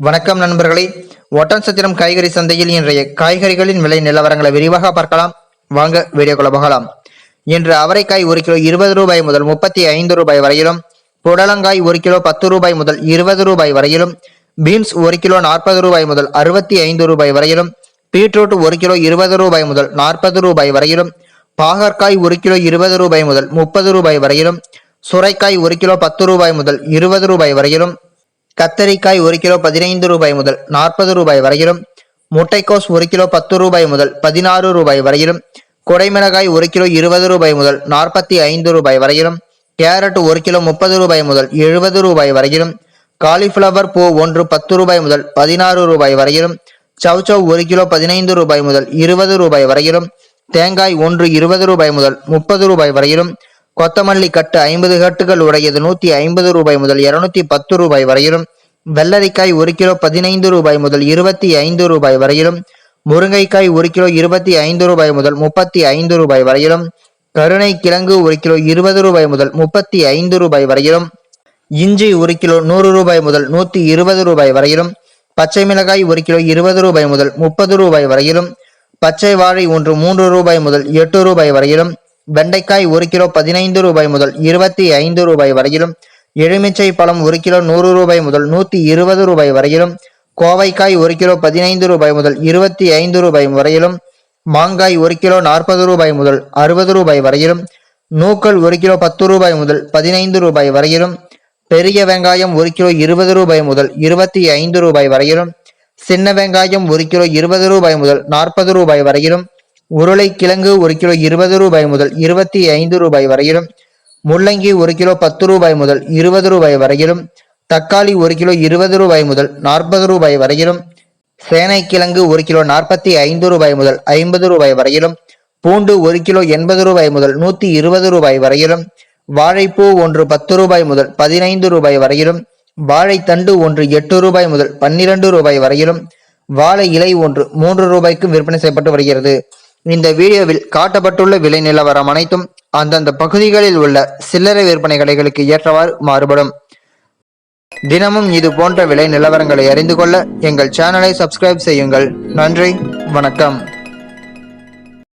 வணக்கம் நண்பர்களே. ஒட்டன்சத்திரம் காய்கறி சந்தையில் இன்றைய காய்கறிகளின் விலை நிலவரங்களை விரிவாக பார்க்கலாம். வாங்க வீடியோக்குள்ள போகலாம். இன்று அவரைக்காய் 1 கிலோ 20 ரூபாய் முதல் 35 ரூபாய் வரையிலும், புடலங்காய் 1 கிலோ 10 ரூபாய் முதல் 20 ரூபாய் வரையிலும், பீன்ஸ் 1 கிலோ 40 ரூபாய் முதல் 65 ரூபாய் வரையிலும், பீட்ரூட் 1 கிலோ 20 ரூபாய் முதல் 40 ரூபாய் வரையிலும், பாகற்காய் 1 கிலோ 20 ரூபாய் முதல் 30 ரூபாய் வரையிலும், சுரைக்காய் 1 கிலோ 10 ரூபாய் முதல் 20 ரூபாய் வரையிலும், கத்தரிக்காய் 1 கிலோ 15 ரூபாய் முதல் 40 ரூபாய் வரையிலும், முட்டைக்கோஸ் 1 கிலோ 10 ரூபாய் முதல் 16 ரூபாய் வரையிலும், குடைமிளகாய் 1 கிலோ 20 ரூபாய் முதல் 45 ரூபாய் வரையிலும், கேரட் 1 கிலோ 30 ரூபாய் முதல் 70 ரூபாய் வரையிலும், காலிஃபிளவர் பூ 1 10 ரூபாய் முதல் 16 ரூபாய் வரையிலும், சவ்சவ் 1 கிலோ 15 ரூபாய் முதல் 20 ரூபாய் வரையிலும், தேங்காய் 1 20 ரூபாய் முதல் 30 ரூபாய் வரையிலும், கொத்தமல்லி கட்டு 50 கட்டுகள் உடையது 150 ரூபாய் முதல் 210 ரூபாய் வரையிலும், வெள்ளரிக்காய் 1 கிலோ 15 ரூபாய் முதல் 25 ரூபாய் வரையிலும், முருங்கைக்காய் 1 கிலோ 25 ரூபாய் முதல் 35 ரூபாய் வரையிலும், கருணை கிழங்கு 1 கிலோ 20 ரூபாய் முதல் 35 ரூபாய் வரையிலும், இஞ்சி 1 கிலோ 100 ரூபாய் முதல் 120 ரூபாய் வரையிலும், பச்சை மிளகாய் 1 கிலோ 20 ரூபாய் முதல் 30 ரூபாய் வரையிலும், பச்சை வாழை 3 ரூபாய் முதல் 8 ரூபாய் வரையிலும், வெண்டைக்காய் 1 கிலோ 15 ரூபாய் முதல் 25 ரூபாய் வரையிலும், எலுமிச்சை பழம் 1 கிலோ 100 ரூபாய் முதல் 120 ரூபாய் வரையிலும், கோவைக்காய் 1 கிலோ 15 ரூபாய் முதல் 25 ரூபாய் வரையிலும், மாங்காய் 1 கிலோ 40 ரூபாய் முதல் 60 ரூபாய் வரையிலும், நூக்கல் 1 கிலோ 10 ரூபாய் முதல் 15 ரூபாய் வரையிலும், பெரிய வெங்காயம் 1 கிலோ 20 ரூபாய் முதல் 25 ரூபாய் வரையிலும், சின்ன வெங்காயம் 1 கிலோ 20 ரூபாய் முதல் 40 ரூபாய் வரையிலும், உருளை கிழங்கு 1 கிலோ 20 ரூபாய் முதல் 25 ரூபாய் வரையிலும், முள்ளங்கி 1 கிலோ 10 ரூபாய் முதல் 20 ரூபாய் வரையிலும், தக்காளி 1 கிலோ 20 ரூபாய் முதல் 40 ரூபாய் வரையிலும், சேனைக்கிழங்கு 1 கிலோ 45 ரூபாய் முதல் 50 ரூபாய் வரையிலும், பூண்டு 1 கிலோ 80 ரூபாய் முதல் 120 ரூபாய் வரையிலும், வாழைப்பூ 1 10 ரூபாய் முதல் 15 ரூபாய் வரையிலும், வாழைத்தண்டு 1 8 ரூபாய் முதல் 12 ரூபாய் வரையிலும், வாழை இலை 1 3 ரூபாய்க்கு விற்பனை செய்யப்பட்டு வருகிறது. இந்த வீடியோவில் காட்டப்பட்டுள்ள விலை நிலவரம் அனைத்தும் அந்தந்த பகுதிகளில் உள்ள சில்லறை விற்பனை கடைகளுக்கு ஏற்றவாறு மாறுபடும். தினமும் இது போன்ற விலை நிலவரங்களை அறிந்து கொள்ள எங்கள் சேனலை சப்ஸ்கிரைப் செய்யுங்கள். நன்றி, வணக்கம்.